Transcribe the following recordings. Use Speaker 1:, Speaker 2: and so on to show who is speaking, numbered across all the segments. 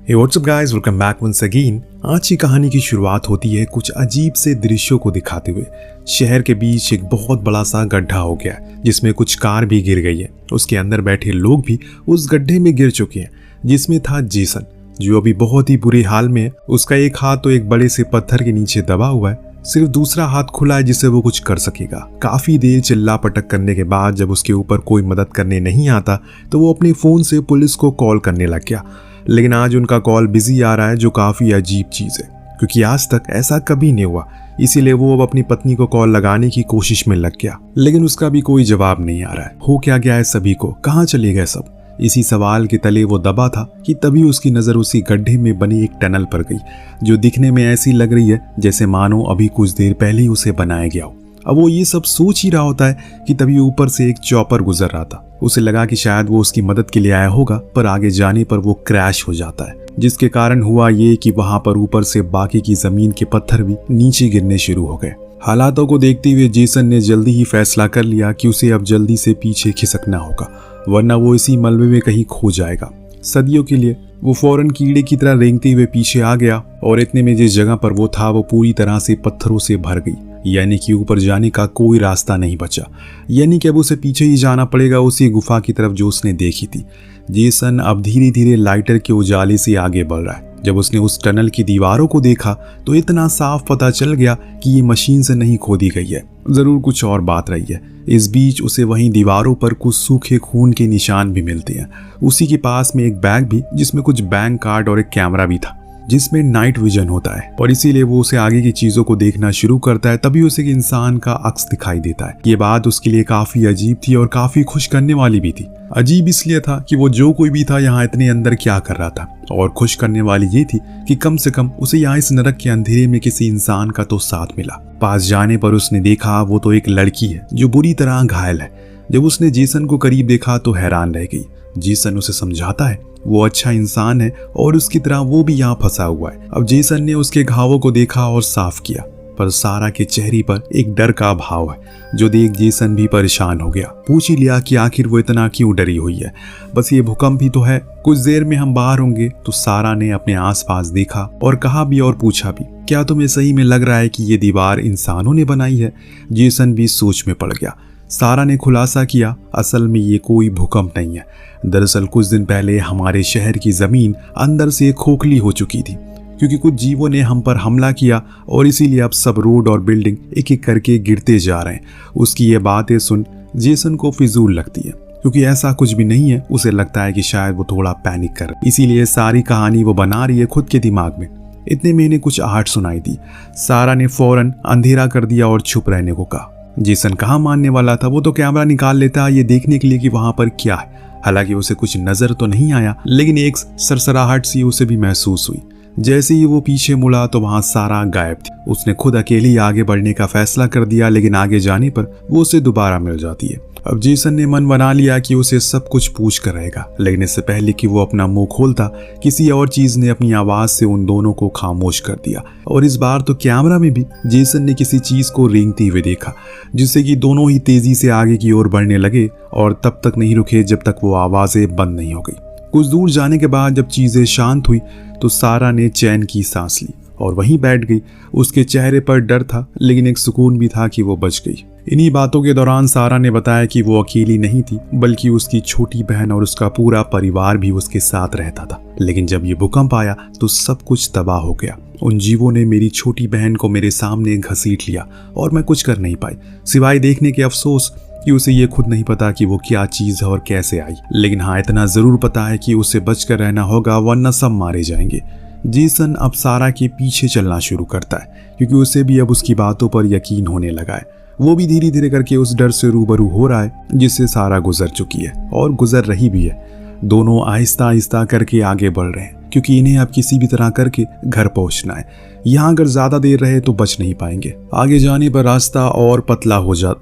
Speaker 1: हे what's up guys, welcome back once again. आज की कहानी की शुरुआत होती है कुछ अजीब से दृश्यों को दिखाते हुए। शहर के बीच एक बहुत बड़ा सा गड्ढा हो गया जिसमें कुछ कार भी गिर गई है। उसके अंदर बैठे लोग भी उस गड्ढे में गिर चुके हैं, जिसमें था जेसन, जो अभी बहुत ही बुरे हाल में है। उसका एक हाथ तो एक बड़े से पत्थर के नीचे दबा हुआ है, सिर्फ दूसरा हाथ खुला है जिससे वो कुछ कर सकेगा। काफी देर चिल्ला पटक करने के बाद जब उसके ऊपर कोई मदद करने नहीं आता तो वो अपने फोन से पुलिस को कॉल करने लग गया। लेकिन आज उनका कॉल बिजी आ रहा है, जो काफी अजीब चीज है क्योंकि आज तक ऐसा कभी नहीं हुआ। इसीलिए वो अब अपनी पत्नी को कॉल लगाने की कोशिश में लग गया, लेकिन उसका भी कोई जवाब नहीं आ रहा है। हो क्या गया है सभी को, कहाँ चले गए सब? इसी सवाल के तले वो दबा था कि तभी उसकी नजर उसी गड्ढे में बनी एक टनल पर गई, जो दिखने में ऐसी लग रही है जैसे मानो अभी कुछ देर पहले ही उसे बनाया गया हो। अब वो ये सब सोच ही रहा होता है कि तभी ऊपर से एक चॉपर गुजर रहा था। उसे लगा कि शायद वो उसकी मदद के लिए आया होगा, पर आगे जाने पर वो क्रैश हो जाता है, जिसके कारण हुआ ये कि वहां पर ऊपर से बाकी की जमीन के पत्थर भी नीचे गिरने शुरू हो गए। हालातों को देखते हुए जेसन ने जल्दी ही फैसला कर लिया कि उसे अब जल्दी से पीछे खिसकना होगा, वरना वो इसी मलबे में कहीं खो जाएगा। सदियों के लिए वो फौरन कीड़े की तरह रेंगते हुए पीछे आ गया और इतने में जिस जगह पर वो था वो पूरी तरह से पत्थरों से भर गई, यानी कि ऊपर जाने का कोई रास्ता नहीं बचा। यानी कि अब उसे पीछे ही जाना पड़ेगा उसी गुफा की तरफ जो उसने देखी थी। जेसन अब धीरे धीरे लाइटर के उजाले से आगे बढ़ रहा है। जब उसने उस टनल की दीवारों को देखा तो इतना साफ पता चल गया कि ये मशीन से नहीं खोदी गई है, जरूर कुछ और बात रही है। इस बीच उसे वहीं दीवारों पर कुछ सूखे खून के निशान भी मिलते हैं। उसी के पास में एक बैग भी जिसमें कुछ बैंक कार्ड और एक कैमरा भी था, जिसमें नाइट विजन होता है और इसीलिए वो उसे आगे की चीजों को देखना शुरू करता है। तभी उसे एक इंसान का अक्स दिखाई देता है। ये बात उसके लिए काफी अजीब थी और काफी खुश करने वाली भी थी। अजीब इसलिए था कि वो जो कोई भी था यहाँ इतने अंदर क्या कर रहा था, और खुश करने वाली ये थी कि कम से कम उसे यहाँ इस नरक के अंधेरे में किसी इंसान का तो साथ मिला। पास जाने पर उसने देखा वो तो एक लड़की है जो बुरी तरह घायल है। जब उसने जेसन को करीब देखा तो हैरान रह गई। जेसन उसे समझाता है वो अच्छा इंसान है और उसकी तरह वो भी यहाँ फंसा हुआ है। अब जेसन ने उसके घावों को देखा और साफ किया, पर सारा के चेहरे पर एक डर का भाव है, जो देख जेसन भी परेशान हो गया। पूछ ही लिया कि आखिर वो इतना क्यों डरी हुई है। बस ये भूकंप ही तो है, कुछ देर में हम बाहर होंगे। तो सारा ने अपने आसपास देखा और कहा भी और पूछा भी, क्या तुम्हें सही में लग रहा है कि ये दीवार इंसानों ने बनाई है? जेसन भी सोच में पड़ गया। सारा ने खुलासा किया, असल में ये कोई भूकंप नहीं है। दरअसल कुछ दिन पहले हमारे शहर की जमीन अंदर से खोखली हो चुकी थी, क्योंकि कुछ जीवों ने हम पर हमला किया और इसीलिए अब सब रोड और बिल्डिंग एक एक करके गिरते जा रहे हैं। उसकी ये बातें सुन जेसन को फिजूल लगती है, क्योंकि ऐसा कुछ भी नहीं है। उसे लगता है कि शायद वो थोड़ा पैनिक कर, इसीलिए सारी कहानी वो बना रही है खुद के दिमाग में। इतने में इन्हें कुछ आहट सुनाई दी। सारा ने फौरन अंधेरा कर दिया और चुप रहने को कहा। जेसन कहाँ मानने वाला था, वो तो कैमरा निकाल लेता ये देखने के लिए कि वहां पर क्या है। हालांकि उसे कुछ नजर तो नहीं आया, लेकिन एक सरसराहट सी उसे भी महसूस हुई। जैसे ही वो पीछे मुड़ा तो वहां सारा गायब थी। उसने खुद अकेली आगे बढ़ने का फैसला कर दिया, लेकिन आगे जाने पर वो उसे दोबारा मिल जाती है। अब जेसन ने मन बना लिया कि उसे सब कुछ पूछ कर रहेगा, लेकिन इससे पहले कि वो अपना मुंह खोलता, किसी और चीज ने अपनी आवाज से उन दोनों को खामोश कर दिया। और इस बार तो कैमरा में भी जेसन ने किसी चीज को रेंगते हुए देखा, जिससे कि दोनों ही तेजी से आगे की ओर बढ़ने लगे और तब तक नहीं रुके जब तक वो आवाजें बंद नहीं हो गई। कुछ दूर जाने के बाद जब चीजें शांत हुई तो सारा ने चैन की सांस ली और वहीं बैठ गई। उसके चेहरे पर डर था, लेकिन एक सुकून भी था कि वो बच गई। इन्हीं बातों के दौरान सारा ने बताया कि वो अकेली नहीं थी, बल्कि उसकी छोटी बहन और उसका पूरा परिवार भी उसके साथ रहता था। लेकिन जब ये भूकंप आया तो सब कुछ तबाह हो गया। उन जीवों ने मेरी छोटी बहन को मेरे सामने घसीट लिया और मैं कुछ कर नहीं पाई, सिवाय देखने के अफसोस कि उसे ये खुद नहीं पता कि वो क्या चीज है और कैसे आई। लेकिन हाँ, इतना जरूर पता है कि उसे बचकर रहना होगा, वरना सब मारे जाएंगे। जेसन अब सारा के पीछे चलना शुरू करता है, क्योंकि उसे भी अब उसकी बातों पर यकीन होने लगा है। वो भी धीरे धीरे करके उस डर से रूबरू हो रहा है जिससे सारा गुजर चुकी है और गुजर रही भी है। दोनों आहिस्ता आहिस्ता करके आगे बढ़ रहे हैं, क्योंकि इन्हें अब किसी भी तरह करके घर पहुंचना है। यहाँ अगर ज्यादा देर रहे तो बच नहीं पाएंगे। आगे जाने पर रास्ता और पतला होता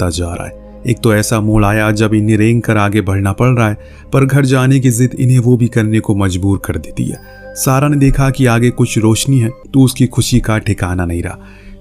Speaker 1: जा रहा है। एक तो ऐसा मोड़ आया जब इन्हें रेंग कर आगे बढ़ना पड़ रहा है, पर घर जाने की जिद इन्हें वो भी करने को मजबूर कर देती है। सारा ने देखा कि आगे कुछ रोशनी है तो उसकी खुशी का ठिकाना नहीं रहा।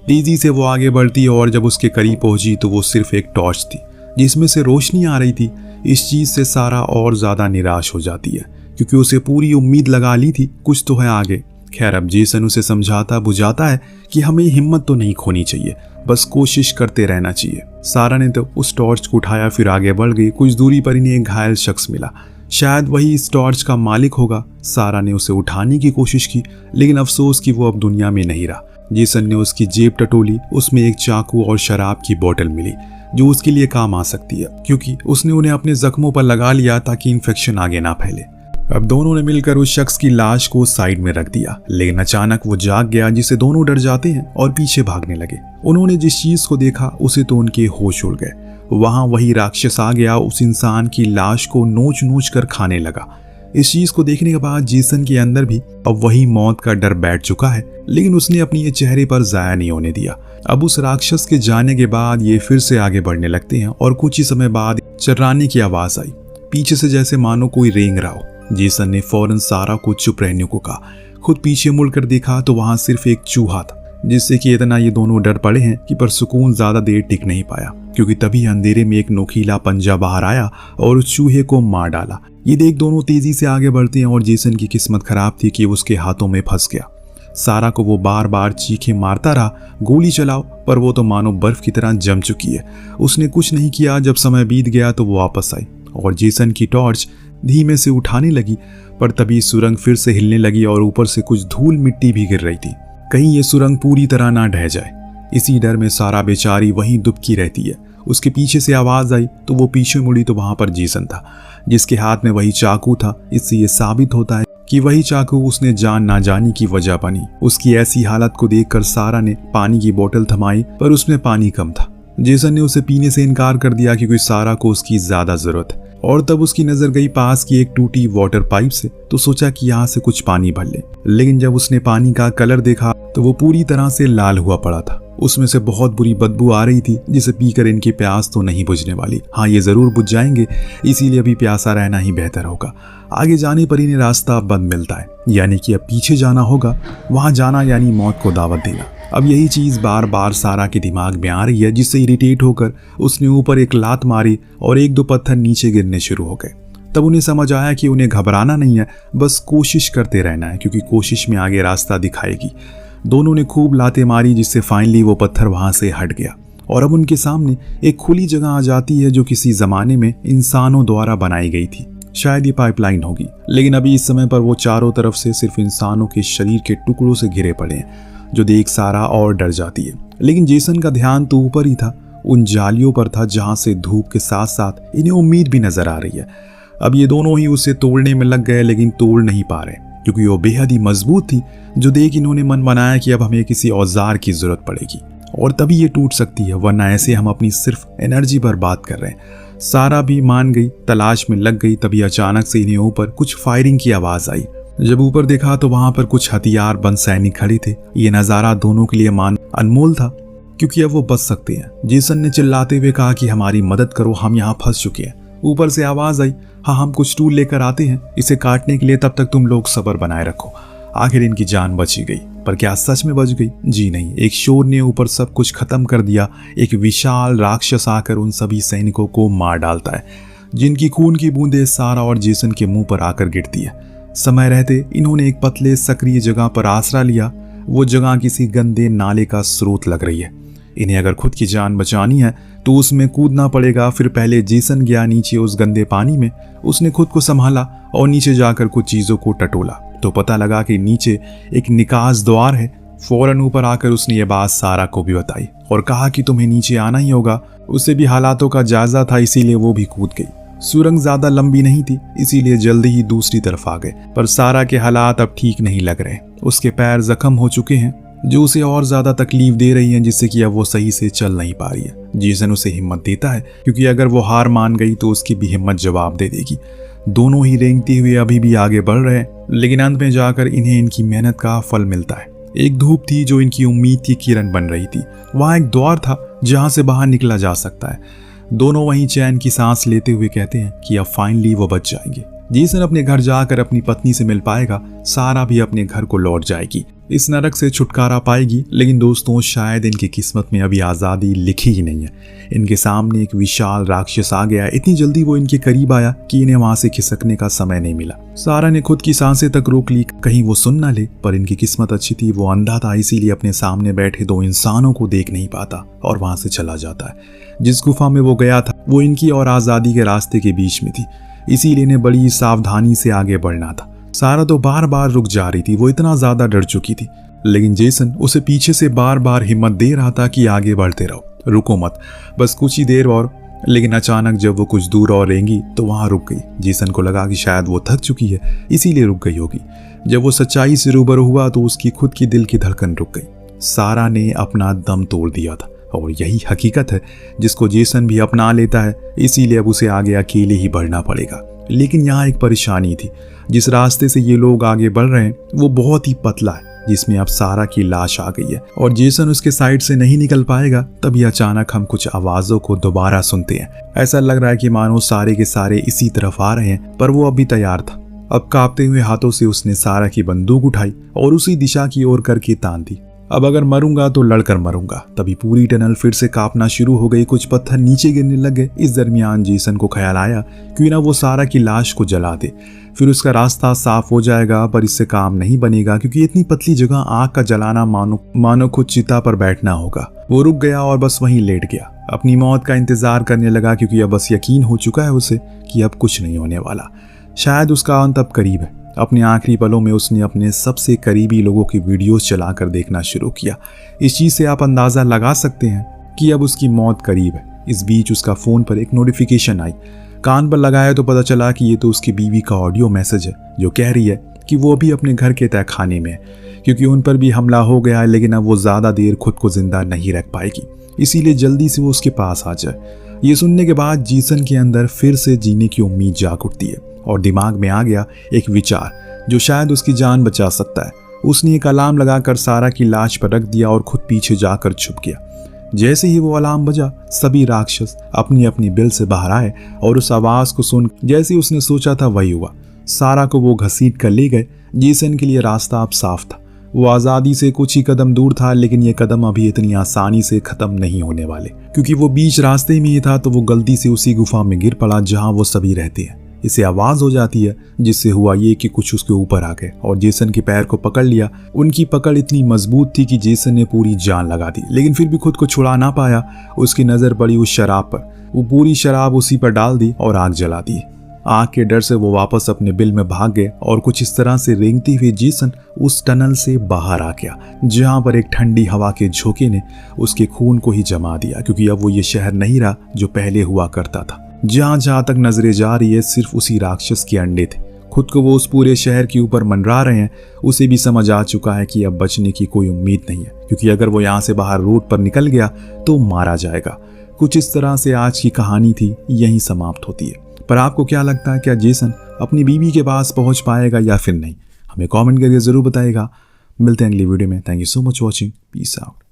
Speaker 1: तेजी से वो आगे बढ़ती और जब उसके करीब पहुंची तो वो सिर्फ एक टॉर्च थी जिसमें से रोशनी आ रही थी। इस चीज से सारा और ज्यादा निराश हो जाती है, क्योंकि उसे पूरी उम्मीद लगा ली थी कुछ तो है आगे। खैर अब जेसन उसे समझाता बुझाता है कि हमें हिम्मत तो नहीं खोनी चाहिए, बस कोशिश करते रहना चाहिए। सारा ने तो उस टॉर्च को उठाया, फिर आगे बढ़ गई। कुछ दूरी पर इन्हें एक घायल शख्स मिला, शायद वही इस टॉर्च का मालिक होगा। सारा ने उसे उठाने की कोशिश की, लेकिन अफसोस कि वो अब दुनिया में नहीं रहा। जेसन ने उसकी जेब टटोली, उसमें एक चाकू और शराब की बोतल मिली जो उसके लिए काम आ सकती है, क्योंकि उसने उन्हें अपने जख्मों पर लगा लिया ताकि इन्फेक्शन आगे ना फैले। अब दोनों ने मिलकर उस शख्स की लाश को साइड में रख दिया, लेकिन अचानक वो जाग गया, जिससे दोनों डर जाते हैं और पीछे भागने लगे। उन्होंने जिस चीज को देखा उसे तो उनके होश उड़ गए। वहां वही राक्षस आ गया, उस इंसान की लाश को नोच नोच कर खाने लगा। इस चीज को देखने के बाद जेसन के अंदर भी अब वही मौत का डर बैठ चुका है, लेकिन उसने अपनी ये चेहरे पर जाया नहीं होने दिया। अब उस राक्षस के जाने के बाद ये फिर से आगे बढ़ने लगते हैं और कुछ ही समय बाद चर्राने की आवाज आई, पीछे से जैसे मानो कोई रेंग रहा हो। जेसन ने फौरन सारा को चुप रहने को कहा। खुद पीछे मुड़कर देखा तो वहां सिर्फ एक चूहा था, जिससे कि इतना ये दोनों डर पड़े हैं कि पर सुकून ज्यादा देर टिक नहीं पाया, क्योंकि तभी अंधेरे में एक नोकीला पंजा बाहर आया और उस चूहे को मार डाला। ये देख दोनों तेजी से आगे बढ़ते हैं और जेसन की किस्मत खराब थी कि उसके हाथों में फंस गया। सारा को वो बार बार चीखे मारता रहा, गोली चलाओ, पर वो तो मानो बर्फ की तरह जम चुकी है। उसने कुछ नहीं किया। जब समय बीत गया तो वो वापस आई और जेसन की टॉर्च धीमे से उठाने लगी, पर तभी सुरंग फिर से हिलने लगी और ऊपर से कुछ धूल मिट्टी भी गिर रही थी, कहीं ये सुरंग पूरी तरह ना ढह जाए। इसी डर में सारा बेचारी वहीं दुबकी रहती है। उसके पीछे से आवाज आई तो वो पीछे मुड़ी तो वहां पर जेसन था, जिसके हाथ में वही चाकू था। इससे ये साबित होता है कि वही चाकू उसने जान ना जाने की वजह बनी। उसकी ऐसी हालत को देखकर सारा ने पानी की बोतल थमाई, पर उसमें पानी कम था। जेसन ने उसे पीने से इनकार कर दिया क्योंकि सारा को उसकी ज्यादा जरूरत है। और तब उसकी नजर गई पास की एक टूटी वाटर पाइप से, तो सोचा कि यहाँ से कुछ पानी भर ले। लेकिन जब उसने पानी का कलर देखा तो वो पूरी तरह से लाल हुआ पड़ा था। उसमें से बहुत बुरी बदबू आ रही थी, जिसे पीकर इनकी प्यास तो नहीं बुझने वाली। हाँ, ये जरूर बुझ जाएंगे, इसीलिए अभी प्यासा रहना ही बेहतर होगा। आगे जाने पर इन्हें रास्ता बंद मिलता है, यानी कि अब पीछे जाना होगा। वहां जाना यानी मौत को दावत देना। अब यही चीज बार बार सारा के दिमाग में आ रही है, जिससे इरिटेट होकर उसने ऊपर एक लात मारी और एक दो पत्थर नीचे गिरने शुरू हो गए। तब उन्हें समझ आया कि उन्हें घबराना नहीं है, बस कोशिश करते रहना है, क्योंकि कोशिश में आगे रास्ता दिखाएगी। दोनों ने खूब लातें मारी, जिससे फाइनली वो पत्थर वहां से हट गया और अब उनके सामने एक खुली जगह आ जाती है, जो किसी जमाने में इंसानों द्वारा बनाई गई थी। शायद ये पाइपलाइन होगी, लेकिन अभी इस समय पर वो चारों तरफ से सिर्फ इंसानों के शरीर के टुकड़ों से घिरे पड़े हैं, जो देख सारा और डर जाती है। लेकिन जेसन का ध्यान तो ऊपर ही था, उन जालियों पर था, जहां से धूप के साथ साथ इन्हें उम्मीद भी नजर आ रही है। अब ये दोनों ही उसे तोड़ने में लग गए, लेकिन तोड़ नहीं पा रहे, क्योंकि वो बेहद ही मजबूत थी। जो देख इन्होंने मन बनाया कि अब हमें किसी औजार की जरूरत पड़ेगी और तभी ये टूट सकती है, वरना ऐसे हम अपनी सिर्फ एनर्जी पर बात कर रहे हैं। सारा भी मान गई, तलाश में लग गई। तभी अचानक से इन्हें ऊपर कुछ फायरिंग की आवाज आई। जब ऊपर देखा तो वहां पर कुछ हथियार बंद सैनिक खड़े थे। ये नजारा दोनों के लिए मान अनमोल था, क्योंकि अब वो बच सकते हैं। जेसन ने चिल्लाते हुए कहा कि हमारी मदद करो, हम यहाँ फंस चुके हैं। ऊपर से आवाज आई, हाँ हम कुछ टूल लेकर आते हैं इसे काटने के लिए, तब तक तुम लोग सब्र बनाए रखो। आखिर इनकी जान बची गई, पर क्या सच में बच गई? जी नहीं, एक शोर ने ऊपर सब कुछ खत्म कर दिया। एक विशाल राक्षस आकर उन सभी सैनिकों को मार डालता है, जिनकी खून की बूंदें सारा और जेसन के मुंह पर आकर गिरती है। समय रहते इन्होंने एक पतले सक्रिय जगह पर आसरा लिया। वो जगह किसी गंदे नाले का स्रोत लग रही है। इन्हें अगर खुद की जान बचानी है तो उसमें कूदना पड़ेगा। फिर पहले जेसन गया नीचे उस गंदे पानी में। उसने खुद को संभाला और नीचे जाकर कुछ चीजों को टटोला तो पता लगा कि नीचे एक निकास द्वार है। फौरन ऊपर आकर उसने ये बात सारा को भी बताई और कहा कि तुम्हें नीचे आना ही होगा। उसे भी हालातों का जायजा था, इसीलिए वो भी कूद गई। सुरंग ज्यादा लंबी नहीं थी, इसीलिए जल्दी ही दूसरी तरफ आ गए। पर सारा के हालात अब ठीक नहीं लग रहे। उसके पैर जख्म हो चुके हैं, जो उसे और ज्यादा तकलीफ दे रही हैं, जिससे कि अब वो सही से चल नहीं पा रही है। जेसन उसे हिम्मत देता है, क्योंकि अगर वो हार मान गई तो उसकी भी हिम्मत जवाब दे देगी। दोनों ही रेंगते हुए अभी भी आगे बढ़ रहे हैं, लेकिन अंत में जाकर इन्हें इनकी मेहनत का फल मिलता है। एक धूप थी जो इनकी उम्मीद की किरण बन रही थी। वहां एक द्वार था जहां से बाहर निकला जा सकता है। दोनों वहीं चैन की सांस लेते हुए कहते हैं कि अब फाइनली वो बच जाएंगे। जेसन अपने घर जाकर अपनी पत्नी से मिल पाएगा, सारा भी अपने घर को लौट जाएगी, इस नरक से छुटकारा पाएगी। लेकिन दोस्तों, शायद इनकी किस्मत में अभी आज़ादी लिखी ही नहीं है। इनके सामने एक विशाल राक्षस आ गया। इतनी जल्दी वो इनके करीब आया कि इन्हें वहां से खिसकने का समय नहीं मिला। सारा ने खुद की सांसें तक रोक ली, कहीं वो सुन ना ले। पर इनकी किस्मत अच्छी थी, वो अंधा था, इसीलिए अपने सामने बैठे दो इंसानों को देख नहीं पाता और वहां से चला जाता है। जिस गुफा में वो गया था वो इनकी और आज़ादी के रास्ते के बीच में थी, इसीलिए इन्हें बड़ी सावधानी से आगे बढ़ना था। सारा तो बार बार रुक जा रही थी, वो इतना ज्यादा डर चुकी थी। लेकिन जेसन उसे पीछे से बार बार हिम्मत दे रहा था कि आगे बढ़ते रहो, रुको मत, बस कुछ ही देर और। लेकिन अचानक जब वो कुछ दूर और रहेंगी तो वहां रुक गई। जेसन को लगा कि शायद वो थक चुकी है, इसीलिए रुक गई होगी। जब वो सच्चाई से रूबरू हुआ तो उसकी खुद की दिल की धड़कन रुक गई। सारा ने अपना दम तोड़ दिया था और यही हकीकत है जिसको जेसन भी अपना लेता है, इसीलिए अब उसे आगे अकेले ही बढ़ना पड़ेगा। लेकिन यहाँ एक परेशानी थी, जिस रास्ते से ये लोग आगे बढ़ रहे हैं वो बहुत ही पतला है, जिसमें अब सारा की लाश आ गई है और जेसन उसके साइड से नहीं निकल पाएगा। तभी अचानक हम कुछ आवाजों को दोबारा सुनते हैं। ऐसा लग रहा है कि मानो सारे के सारे इसी तरफ आ रहे हैं, पर वो अभी तैयार था। अब कांपते हुए हाथों से उसने सारा की बंदूक उठाई और उसी दिशा की ओर करके तान दी। अब अगर मरूंगा तो लड़कर मरूंगा। तभी पूरी टनल फिर से कांपना शुरू हो गई, कुछ पत्थर नीचे गिरने लगे। इस दरमियान जेसन को ख्याल आया क्यों ना वो सारा की लाश को जला दे, फिर उसका रास्ता साफ हो जाएगा। पर इससे काम नहीं बनेगा क्योंकि इतनी पतली जगह आग का जलाना मानो खुद चिता पर बैठना होगा। वो रुक गया और बस वहीं लेट गया, अपनी मौत का इंतजार करने लगा, क्योंकि अब बस यकीन हो चुका है उसे कि अब कुछ नहीं होने वाला। शायद उसका अंत अब करीब है। अपने आखिरी पलों में उसने अपने सबसे करीबी लोगों की वीडियोस चलाकर देखना शुरू किया। इस चीज से आप अंदाजा लगा सकते हैं कि अब उसकी मौत करीब है। इस बीच उसका फोन पर एक नोटिफिकेशन आई। कान पर लगाया तो पता चला कि ये तो उसकी बीवी का ऑडियो मैसेज है, जो कह रही है कि वो भी अपने घर के तहखाने में है, क्योंकि उन पर भी हमला हो गया है। लेकिन अब वो ज्यादा देर खुद को जिंदा नहीं रख पाएगी, इसीलिए जल्दी से वो उसके पास आ जाए। ये सुनने के बाद जेसन के अंदर फिर से जीने की उम्मीद जाग उठती है और दिमाग में आ गया एक विचार जो शायद उसकी जान बचा सकता है। उसने एक अलार्म लगाकर सारा की लाश पर रख दिया और खुद पीछे जाकर छुप गया। जैसे ही वो अलार्म बजा, सभी राक्षस अपनी अपनी बिल से बाहर आए और उस आवाज को सुन जैसे उसने सोचा था वही हुआ। सारा को वो घसीट कर ले गए। जेसन के लिए रास्ता अब साफ था। वो आज़ादी से कुछ ही कदम दूर था, लेकिन ये कदम अभी इतनी आसानी से खत्म नहीं होने वाले, क्योंकि वो बीच रास्ते में ही था तो वो गलती से उसी गुफा में गिर पड़ा जहां वो सभी रहते हैं। इसे आवाज हो जाती है, जिससे हुआ ये कि कुछ उसके ऊपर आ गए और जेसन के पैर को पकड़ लिया। उनकी पकड़ इतनी मजबूत थी कि जेसन ने पूरी जान लगा दी, लेकिन फिर भी खुद को छुड़ा ना पाया। उसकी नजर पड़ी उस शराब पर, वो पूरी शराब उसी पर डाल दी और आग जला दी। आग के डर से वो वापस अपने बिल में भाग गए और कुछ इस तरह से रेंगते हुए जेसन उस टनल से बाहर आ गया, जहां पर एक ठंडी हवा के झोंके ने उसके खून को ही जमा दिया, क्योंकि अब वो ये शहर नहीं रहा जो पहले हुआ करता था। जहां जहां तक नजरें जा रही है सिर्फ उसी राक्षस के अंडे थे। खुद को वो उस पूरे शहर के ऊपर मंडरा रहे हैं। उसे भी समझ आ चुका है कि अब बचने की कोई उम्मीद नहीं है, क्योंकि अगर वो यहाँ से बाहर रोड पर निकल गया तो मारा जाएगा। कुछ इस तरह से आज की कहानी थी, यहीं समाप्त होती है। पर आपको क्या लगता है, क्या जेसन अपनी बीवी के पास पहुंच पाएगा या फिर नहीं? हमें कमेंट करके जरूर बताइएगा। मिलते हैं अगली वीडियो में। Thank you so much watching. Peace out.